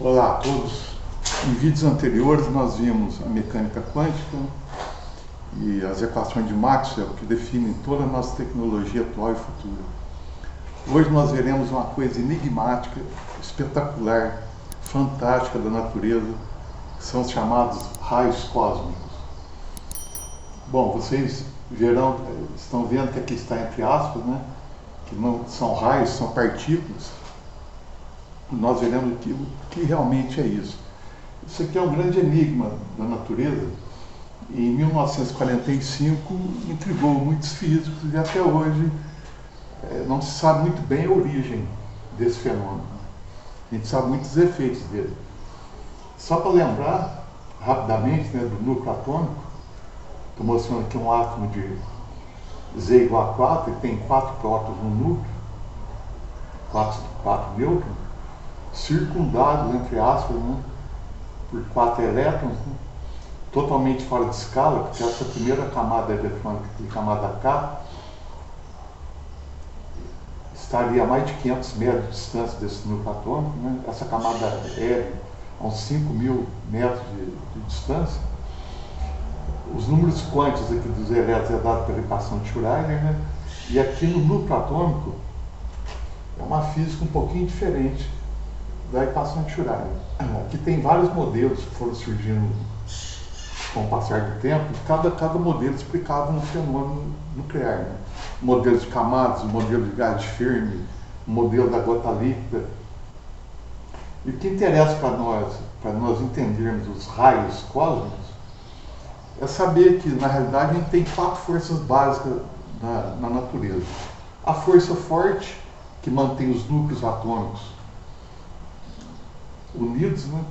Olá a todos. Em vídeos anteriores nós vimos a mecânica quântica e as equações de Maxwell que definem toda a nossa tecnologia atual e futura. Hoje nós veremos uma coisa enigmática, espetacular, fantástica da natureza, que são os chamados raios cósmicos. Bom, vocês estão vendo que aqui está entre aspas, né? Que não são raios, são partículas. Nós veremos o que realmente é isso. Isso aqui é um grande enigma da natureza e em 1945 intrigou muitos físicos e até hoje não se sabe muito bem a origem desse fenômeno. A gente sabe muitos efeitos dele. Só para lembrar rapidamente, né, do núcleo atômico, estou mostrando aqui um átomo de Z igual a 4 e tem 4 prótons no núcleo, 4 nêutrons, circundados, entre aspas, né, por 4 elétrons, né, totalmente fora de escala, porque essa primeira camada eletrônica, a camada K, estaria a mais de 500 metros de distância desse núcleo atômico, né, essa camada L a uns 5.000 metros de distância. Os números quânticos aqui dos elétrons é dado pela equação de Schrödinger, né, e aqui no núcleo atômico é uma física um pouquinho diferente da equação de Schrödinger. Aqui tem vários modelos que foram surgindo com o passar do tempo, e cada modelo explicava um fenômeno nuclear. Né? Modelo de camadas, o modelo de gás de Fermi, o modelo da gota líquida. E o que interessa para nós entendermos os raios cósmicos, é saber que, na realidade, a gente tem 4 forças básicas na natureza. A força forte, que mantém os núcleos atômicos unidos, né,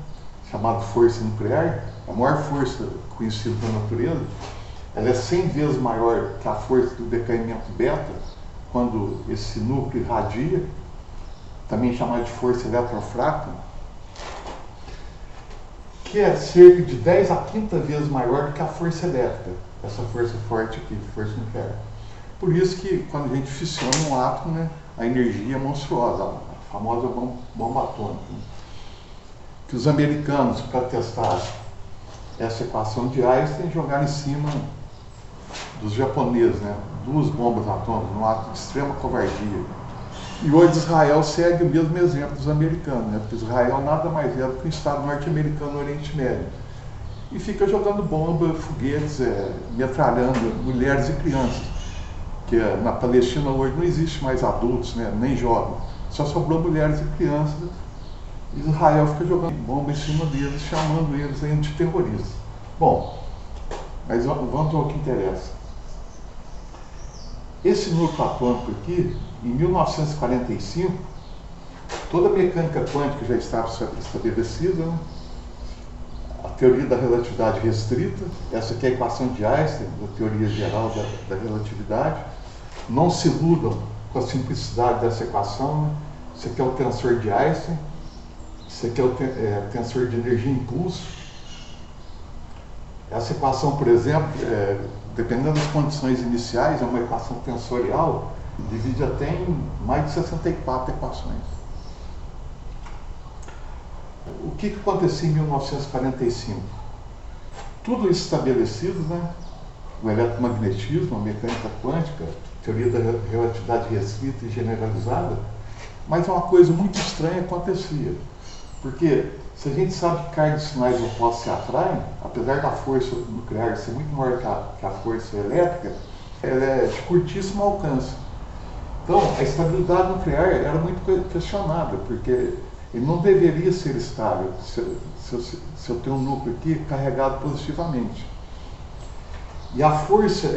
chamada força nuclear, a maior força conhecida da natureza. Ela é 100 vezes maior que a força do decaimento beta, quando esse núcleo irradia, também chamada de força eletrofraca, que é cerca de 10 a 30 vezes maior do que a força elétrica, essa força forte aqui, força nuclear. Por isso que quando a gente fissiona um átomo, né, a energia é monstruosa, a famosa bomba atômica. Né? Que os americanos, para testar essa equação de Einstein, jogaram em cima dos japoneses, né, 2 bombas atômicas, num ato de extrema covardia. E hoje Israel segue o mesmo exemplo dos americanos, né, porque Israel nada mais é do que um Estado norte-americano no Oriente Médio. E fica jogando bomba, foguetes, metralhando mulheres e crianças. Que na Palestina hoje não existe mais adultos, né, nem jovens, só sobrou mulheres e crianças. Israel fica jogando bomba em cima deles, chamando eles ainda de terroristas. Bom, mas vamos ao que interessa. Esse núcleo atômico aqui, em 1945, toda a mecânica quântica já estava estabelecida, né? A teoria da relatividade restrita, essa aqui é a equação de Einstein, a teoria geral da relatividade. Não se iludam com a simplicidade dessa equação, né? Isso aqui é o tensor de Einstein. Esse aqui é o tensor de energia e impulso. Essa equação, por exemplo, dependendo das condições iniciais, é uma equação tensorial, divide até em mais de 64 equações. O que aconteceu em 1945? Tudo isso estabelecido, né? O eletromagnetismo, a mecânica quântica, a teoria da relatividade restrita e generalizada, mas uma coisa muito estranha acontecia. Porque se a gente sabe que cargas de sinais opostos se atraem, apesar da força nuclear ser muito maior que a força elétrica, ela é de curtíssimo alcance. Então, a estabilidade nuclear era muito questionada, porque ele não deveria ser estável se eu tenho um núcleo aqui carregado positivamente. E a força,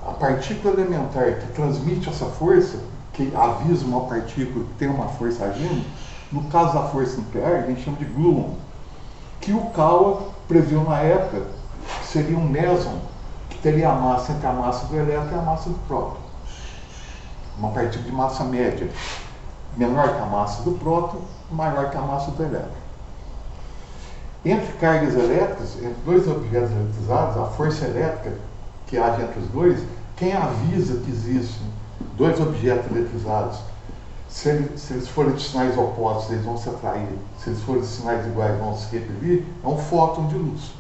a partícula elementar que transmite essa força, que avisa uma partícula que tem uma força agindo, no caso da força nuclear, a gente chama de gluon, que o Kawa previu na época que seria um meson, que teria a massa entre a massa do elétron e a massa do próton. Uma partícula de massa média, menor que a massa do próton, maior que a massa do elétron. Entre cargas elétricas, entre 2 objetos eletrizados, a força elétrica que age entre os dois, quem avisa que existem 2 objetos eletrizados se eles forem de sinais opostos, eles vão se atrair. Se eles forem de sinais iguais, vão se repelir. É um fóton de luz.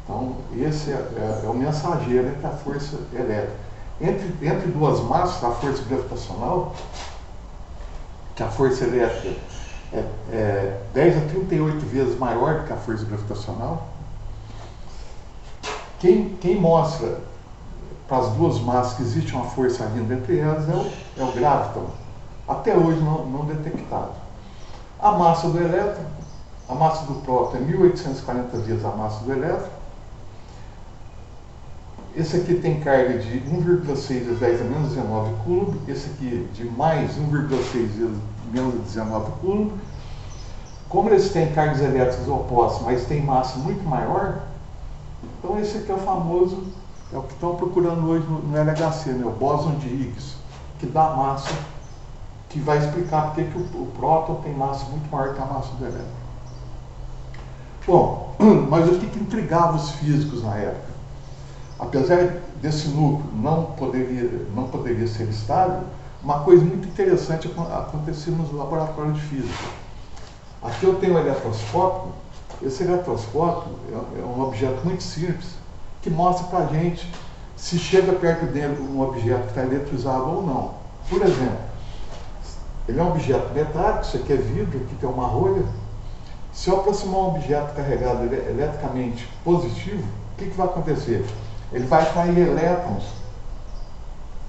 Então, esse é o mensageiro entre a força elétrica. Entre duas massas, a força gravitacional, que a força elétrica é 10 a 38 vezes maior do que a força gravitacional. Quem mostra para as duas massas que existe uma força vindo entre elas é o graviton, até hoje não detectado. A massa do elétron, a massa do próton é 1840 vezes a massa do elétron. Esse aqui tem carga de 1,6 vezes 10 a menos 19 coulomb, esse aqui de mais 1,6 vezes menos 19 coulomb. Como eles têm cargas elétricas opostas, mas têm massa muito maior, então esse aqui é o famoso, é o que estão procurando hoje no LHC, né? O bóson de Higgs, que dá massa, que vai explicar porque que o próton tem massa muito maior que a massa do elétron. Bom, mas o que intrigava os físicos na época? Apesar desse núcleo não poderia ser estável, uma coisa muito interessante acontecia nos laboratórios de física. Aqui eu tenho um eletroscópio. Esse eletroscópio é um objeto muito simples, que mostra para a gente se chega perto dele um objeto que está eletrizado ou não. Por exemplo, ele é um objeto metálico, isso aqui é vidro, aqui tem uma rolha. Se eu aproximar um objeto carregado eletricamente positivo, o que vai acontecer? Ele vai atrair elétrons,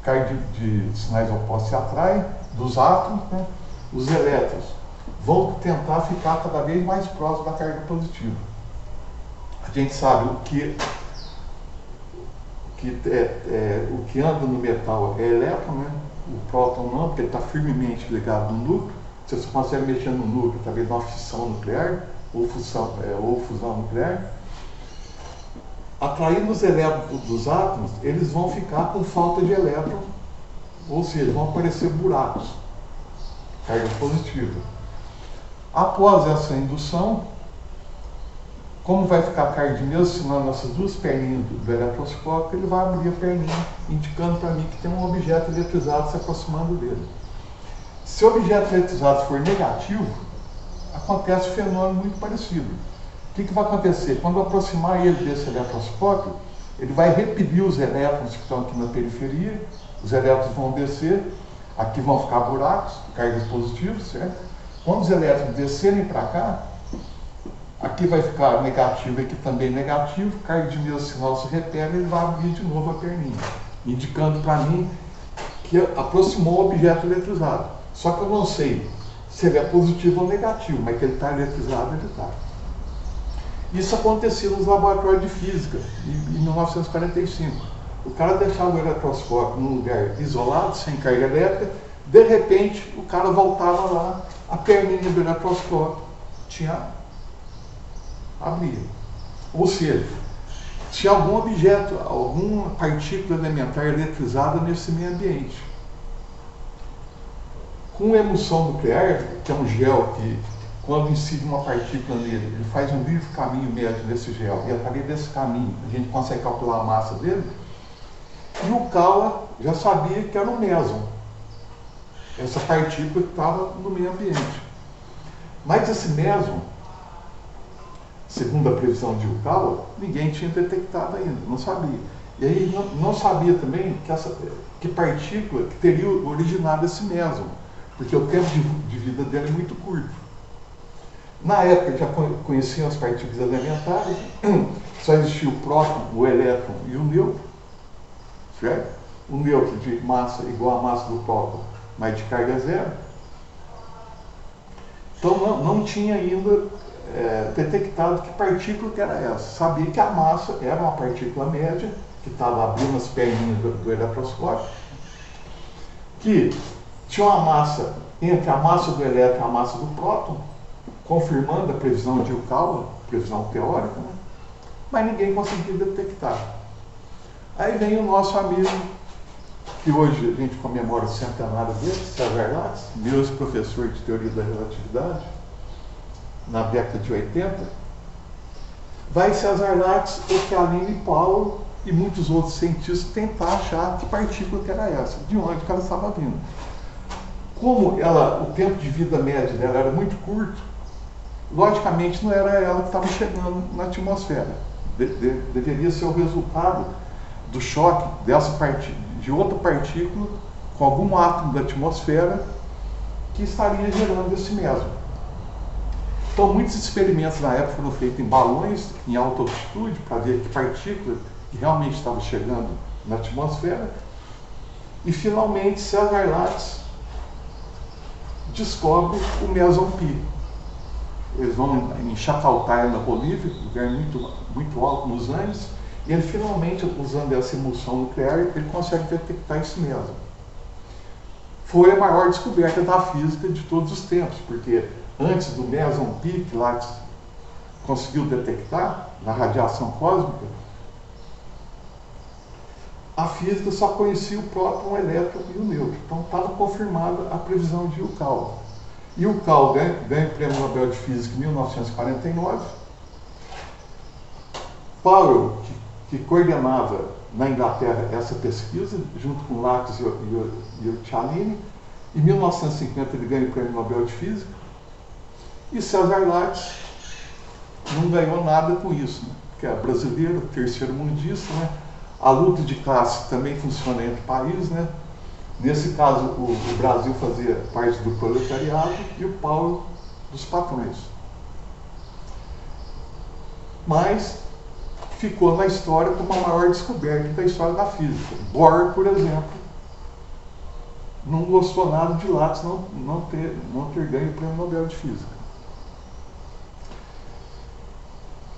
carga de sinais opostos se atrai dos átomos, né? Os elétrons vão tentar ficar cada vez mais próximos da carga positiva. A gente sabe o que anda no metal é elétron, né? O próton não, porque ele está firmemente ligado no núcleo. Você só consegue mexer no núcleo através de uma fissão nuclear ou fusão nuclear. Atraindo os elétrons dos átomos, eles vão ficar com falta de elétron, ou seja, vão aparecer buracos, carga positiva. Após essa indução, como vai ficar a carga de mesmo sinal nessas duas perninhas do eletroscópio, ele vai abrir a perninha, indicando para mim que tem um objeto eletrizado se aproximando dele. Se o objeto eletrizado for negativo, acontece um fenômeno muito parecido. O que vai acontecer? Quando eu aproximar ele desse eletroscópio, ele vai repelir os elétrons que estão aqui na periferia, os elétrons vão descer, aqui vão ficar buracos, cargas positivas, certo? Quando os elétrons descerem para cá, aqui vai ficar negativo e aqui também negativo, carga de mesmo sinal se repele e ele vai abrir de novo a perninha, indicando para mim que aproximou o objeto eletrizado. Só que eu não sei se ele é positivo ou negativo, mas que ele está eletrizado, ele está. Isso acontecia nos laboratórios de física, em 1945. O cara deixava o eletroscópio num lugar isolado, sem carga elétrica, de repente o cara voltava lá, a perninha do eletroscópio abria. Ou seja, tinha algum objeto, alguma partícula elementar eletrizada nesse meio ambiente. Com emulsão nuclear, que é um gel que, quando incide uma partícula nele, ele faz um livre caminho médio desse gel, e através desse caminho a gente consegue calcular a massa dele, e o Cauã já sabia que era um méson, essa partícula que estava no meio ambiente. Mas esse méson, segundo a previsão de Yukawa, ninguém tinha detectado ainda, não sabia. E aí não sabia também que partícula que teria originado esse méson, porque o tempo de vida dele é muito curto. Na época já conheciam as partículas elementares, só existia o próton, o elétron e o nêutron, certo? O nêutron de massa igual à massa do próton, mas de carga zero. Então não tinha ainda detectado que partícula que era essa. Sabia que a massa era uma partícula média, que estava abrindo as perninhas do eletroscópio, que tinha uma massa entre a massa do elétron e a massa do próton, confirmando a previsão de Yukawa, previsão teórica, né? Mas ninguém conseguiu detectar. Aí vem o nosso amigo, que hoje a gente comemora o centenário dele, César Lattes, meu professor de teoria da relatividade, na década de 80, vai César Lattes, Occhialini Paulo e muitos outros cientistas tentar achar que partícula que era essa, de onde o cara estava vindo. Como o tempo de vida médio dela era muito curto, logicamente não era ela que estava chegando na atmosfera. Deveria ser o resultado do choque de outra partícula com algum átomo da atmosfera que estaria gerando esse mesmo. Então, muitos experimentos na época foram feitos em balões em alta altitude para ver que partícula que realmente estava chegando na atmosfera. E finalmente César Lattes descobre o Meson Pi. Eles vão em Chacaltaya, na Bolívia, lugar muito alto nos Andes, e ele finalmente, usando essa emulsão nuclear, ele consegue detectar esse meson. Foi a maior descoberta da física de todos os tempos, porque antes do Meson Pi, que Lattes conseguiu detectar na radiação cósmica, a física só conhecia o próton, o elétron e o nêutron. Então estava confirmada a previsão de Yukawa. E Yukawa ganha o Prêmio Nobel de Física em 1949. Powell, que coordenava na Inglaterra essa pesquisa, junto com Lattes e o Cialini, em 1950 ele ganha o Prêmio Nobel de Física. E César Lattes não ganhou nada com isso, né? Porque é brasileiro, terceiro mundista, né? A luta de classe também funciona entre países, né? Nesse caso, o Brasil fazia parte do proletariado e o Powell dos patrões. Mas ficou na história como a maior descoberta da história da física. Bohr, por exemplo, não gostou nada de Lattes não ter ganho o Prêmio Nobel de Física.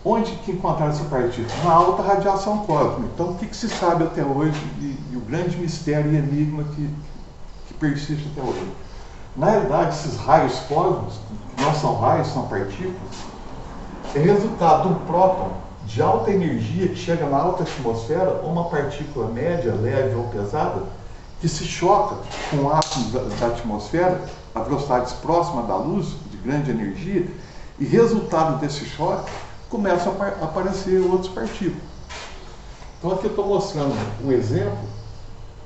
Onde que encontraram essa partícula? Na alta radiação cósmica. Então, o que se sabe até hoje e o grande mistério e enigma que persiste até hoje? Na realidade, esses raios cósmicos, que não são raios, são partículas, é resultado de um próton de alta energia que chega na alta atmosfera, ou uma partícula média, leve ou pesada, que se choca com átomos da atmosfera a velocidades próximas da luz, de grande energia, e resultado desse choque, começam a aparecer outras partículas. Então aqui eu estou mostrando um exemplo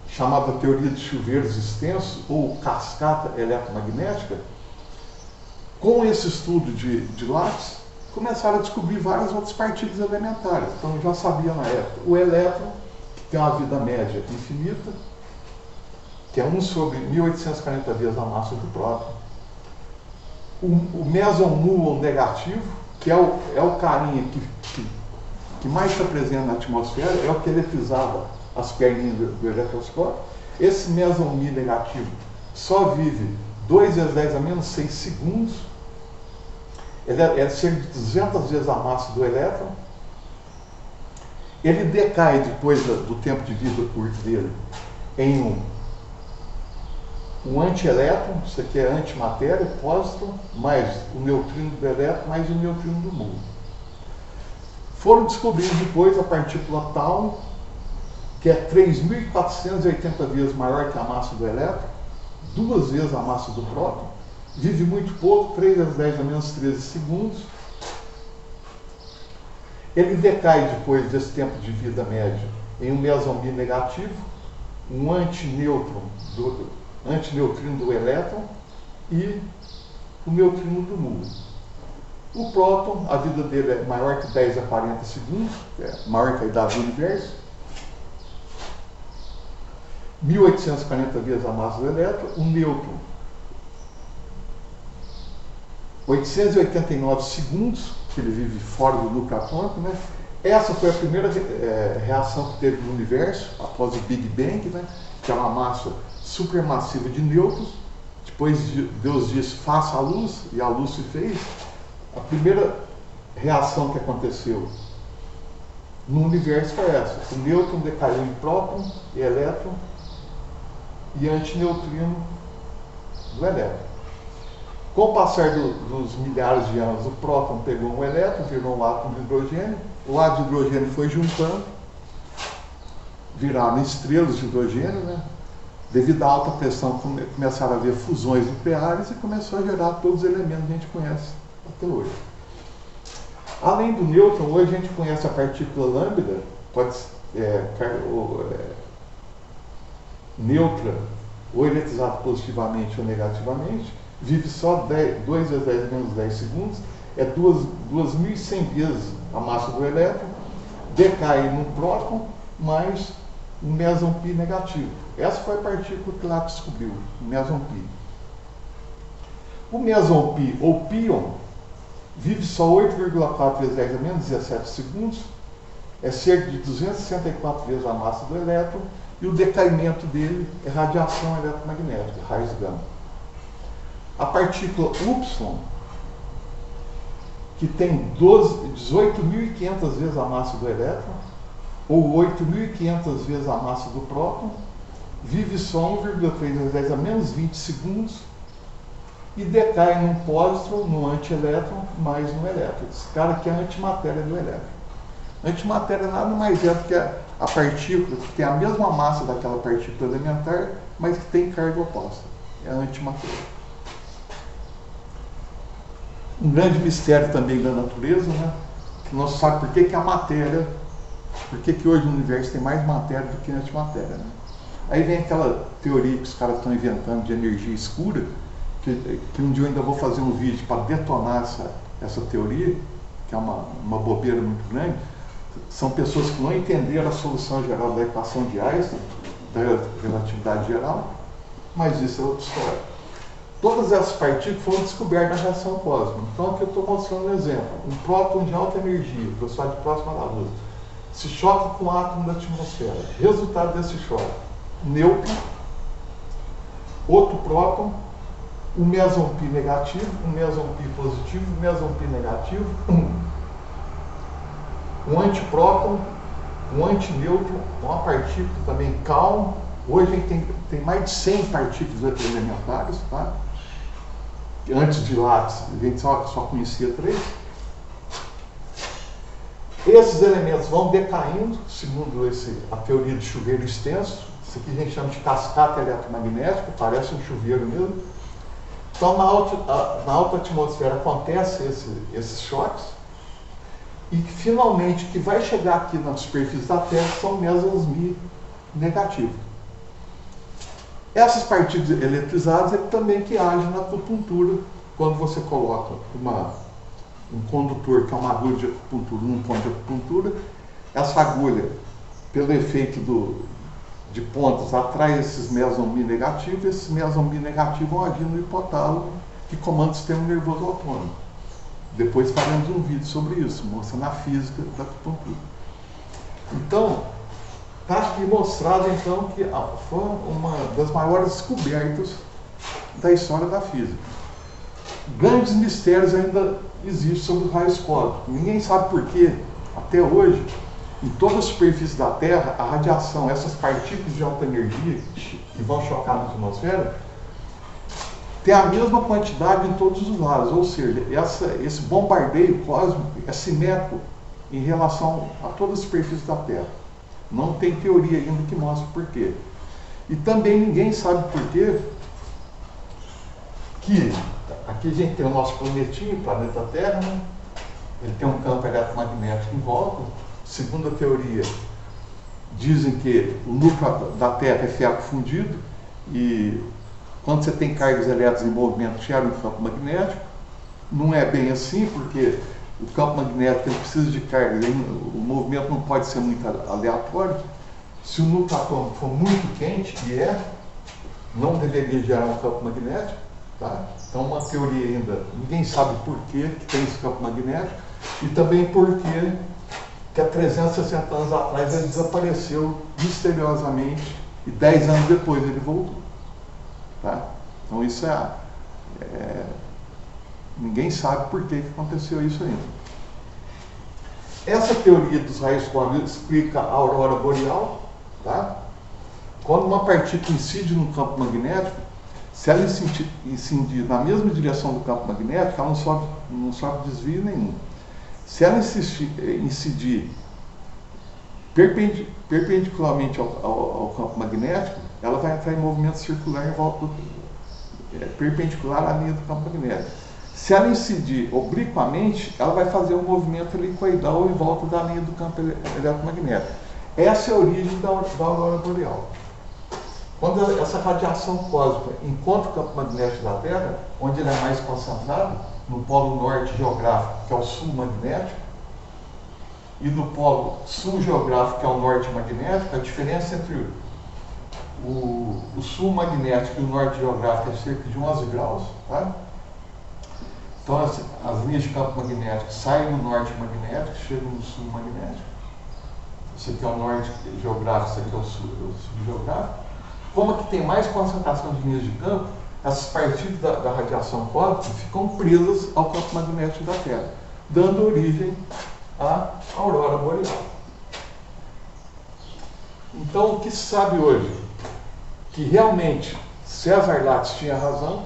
chamado a teoria de chuveiros extensos ou cascata eletromagnética. Com esse estudo de Lattes, começaram a descobrir várias outras partículas elementares. Então eu já sabia na época o elétron, que tem uma vida média infinita, que é 1 sobre 1840 vezes a massa do próton. O meson muon negativo, que é o carinha que mais está presente na atmosfera, é o que eletrizava as perninhas do eletroscópio. Esse meson mi negativo só vive 2 vezes 10 a menos 6 segundos. Ele é cerca de 200 vezes a massa do elétron. Ele decai depois do tempo de vida curto dele em um antielétron, isso aqui é antimatéria, pósitron, mais o neutrino do elétron, mais o neutrino do muon. Foram descobrir depois a partícula tau, que é 3.480 vezes maior que a massa do elétron, 2 vezes a massa do próton, vive muito pouco, 3 vezes 10 a menos 13 segundos. Ele decai depois desse tempo de vida médio em um meson mi negativo, um antineutrino do elétron e o neutrino do muon. O próton, a vida dele é maior que 10 a 40 segundos, é maior que a idade do universo, 1840 vezes a massa do elétron. O nêutron, 889 segundos, que ele vive fora do núcleo atômico, né? Essa foi a primeira reação que teve no universo, após o Big Bang, né? Que é uma massa supermassiva de nêutrons. Depois Deus disse, faça a luz, e a luz se fez. A primeira reação que aconteceu no universo foi essa. O nêutron decaiu em próton e elétron e antineutrino do elétron. Com o passar dos milhares de anos, o próton pegou um elétron, virou um átomo de hidrogênio. O átomo de hidrogênio foi juntando, viraram estrelas de hidrogênio, né? Devido à alta pressão, começaram a haver fusões nucleares e começou a gerar todos os elementos que a gente conhece até hoje. Além do nêutron, hoje a gente conhece a partícula lambda, neutra, ou eletrizado positivamente ou negativamente, vive só 2 vezes 10 menos 10 segundos, é 2.100 vezes a massa do elétron, decai num próton mais um meson pi negativo. Essa foi a partícula que lá descobriu, o meson pi. O meson pi, ou pion, vive só 8,4 vezes 10 a menos 17 segundos, é cerca de 264 vezes a massa do elétron, e o decaimento dele é radiação eletromagnética, raios gama. A partícula Y, que tem 18.500 vezes a massa do elétron, ou 8.500 vezes a massa do próton, vive só 1,3 vezes 10 a menos 20 segundos e decai num pósitron, no antielétron, mais no elétron. Esse cara aqui é a antimatéria do elétron. A antimatéria nada mais é do que a partícula que tem a mesma massa daquela partícula elementar, mas que tem carga oposta. É a antimatéria. Um grande mistério também da natureza, né? Que não se sabe por que a matéria, por que hoje no universo tem mais matéria do que antimatéria, né? Aí vem aquela teoria que os caras estão inventando de energia escura, que um dia eu ainda vou fazer um vídeo para detonar essa teoria, que é uma bobeira muito grande. São pessoas que não entenderam a solução geral da equação de Einstein, da relatividade geral, mas isso é outra história. Todas essas partículas foram descobertas na reação cósmica. Então aqui eu estou mostrando um exemplo. Um próton de alta energia, velocidade próxima da luz, se choca com um átomo da atmosfera. Resultado desse choque: nêutron, outro próton, um meson pi negativo, um meson pi positivo, um meson pi negativo, um antipróton, um antinêutron, uma partícula também calma. Hoje a gente tem mais de 100 partículas elementares, tá? Antes de Lattes, a gente só conhecia 3. Esses elementos vão decaindo, segundo a teoria de chuveiro extenso. Isso aqui a gente chama de cascata eletromagnética, parece um chuveiro mesmo. Então, na alta atmosfera acontecem esses choques, e que finalmente o que vai chegar aqui na superfície da Terra são mesons Mi negativos. Essas partículas eletrizadas é também que agem na acupuntura, quando você coloca um condutor, que é uma agulha de acupuntura, num ponto de acupuntura. Essa agulha, pelo efeito de pontas, atrai esses meson Mi negativos, e esses meson Mi negativos vão agir no hipotálamo, que comanda o sistema nervoso autônomo. Depois faremos um vídeo sobre isso, mostrando a física da acupuntura. Então, está aqui mostrado então que foi uma das maiores descobertas da história da física. Grandes mistérios ainda existem sobre os raios cósmicos. Ninguém sabe por que, até hoje, em toda a superfície da Terra, a radiação, essas partículas de alta energia que vão chocar na atmosfera, tem a mesma quantidade em todos os lados. Ou seja, esse bombardeio cósmico é simétrico em relação a toda a superfície da Terra. Não tem teoria ainda que mostre por quê. E também ninguém sabe por quê que aqui a gente tem o nosso planetinho, o planeta Terra, né? Ele tem um campo eletromagnético em volta. Segundo a teoria, dizem que o núcleo da Terra é ferro fundido, e quando você tem cargas elétricas em movimento, gera um campo magnético. Não é bem assim, porque o campo magnético ele precisa de carga, o movimento não pode ser muito aleatório. Se o núcleo atômico for muito quente, e não deveria gerar um campo magnético, tá? Então, uma teoria ainda, ninguém sabe por que tem esse campo magnético, e também por que há 360 anos atrás ele desapareceu misteriosamente, e 10 anos depois ele voltou. Tá? Então, isso ninguém sabe por que aconteceu isso ainda. Essa teoria dos raios cósmicos explica a aurora boreal. Tá? Quando uma partícula incide no campo magnético, se ela incidir na mesma direção do campo magnético, ela não sofre desvio nenhum. Se ela incidir perpendicularmente ao campo magnético, ela vai entrar em movimento circular em volta perpendicular à linha do campo magnético. Se ela incidir obliquamente, ela vai fazer um movimento helicoidal em volta da linha do campo eletromagnético. Essa é a origem da aurora boreal. Quando essa radiação cósmica encontra o campo magnético da Terra, onde ele é mais concentrado, no polo norte geográfico, que é o sul magnético, e no polo sul geográfico, que é o norte magnético, a diferença entre o sul magnético e o norte geográfico é cerca de 11 graus. Tá? Então as linhas de campo magnético saem no norte magnético, chegam no sul magnético. Esse aqui é o norte geográfico, esse aqui é o sul geográfico. Como que tem mais concentração de linhas de campo, essas partículas da radiação cósmica ficam presas ao campo magnético da Terra, dando origem à aurora boreal. Então, o que se sabe hoje? Que realmente César Lattes tinha razão,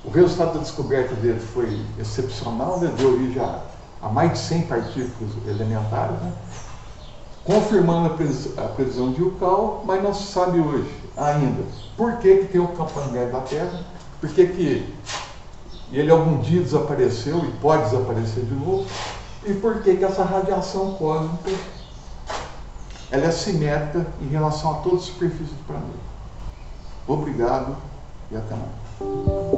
o resultado da descoberta dele foi excepcional, né? Deu origem a mais de 100 partículas elementares, né? Confirmando a previsão de Yukawa, mas não se sabe hoje ainda por que tem o campo magnético da Terra, por que ele algum dia desapareceu e pode desaparecer de novo, e por que essa radiação cósmica ela é simétrica em relação a toda a superfície do planeta. Obrigado e até mais.